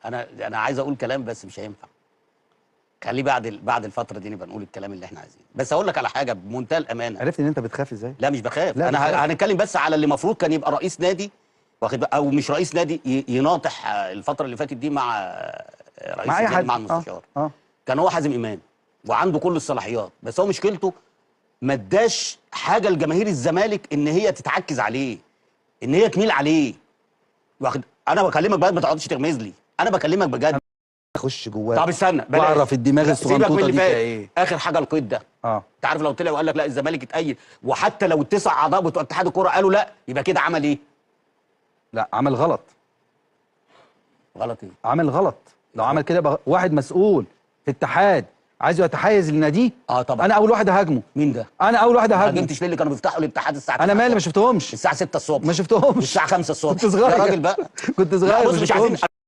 انا عايز اقول كلام بس مش هينفع. خليه بعد الفتره دي نبقى نقول الكلام اللي احنا عايزينه. بس اقول لك على حاجه بمنتهى الامانه. عرفت ان انت بتخاف ازاي؟ لا مش بخاف، لا انا هنتكلم بس على اللي المفروض كان يبقى رئيس نادي، واخد او مش رئيس نادي، يناطح الفتره اللي فاتت دي مع رئيس مع اي النادي، حد، مع المستشار. اه كان هو حازم امام وعنده كل الصلاحيات، بس هو مشكلته ما اداش حاجه لجماهير الزمالك ان هي تتعكز عليه، ان هي تميل عليه. واخد، انا بكلمك بقى، ما تقعدش تغمز لي، انا بكلمك بجد. اخش جواه. طب استنى، واعرف الدماغ الصغنطوطه دي فيها ايه. اخر حاجه القيد ده، انت عارف لو طلع وقال لك لا الزمالك اتأيد، وحتى لو ال9 اعضاء بتوع اتحاد الكوره قالوا لا، يبقى كده عمل ايه؟ لا عمل غلط. غلط ايه؟ عمل غلط. لو عمل كده يبقى واحد مسؤول في اتحاد عايز يتحيز لناديه. طبعا انا اول واحد هاجمه. مين ده؟ انا اول واحد هاجمه. ما هاجمتش ليه؟ اللي كانوا بيفتحوا الاتحاد الساعه 9 انا مالي، ما شفتهمش الساعه 6 الصبح، ما شفتهمش الساعه 5 الصبح كنت صغير يا راجل بقى. كنت صغير. لا بص، مش عايزين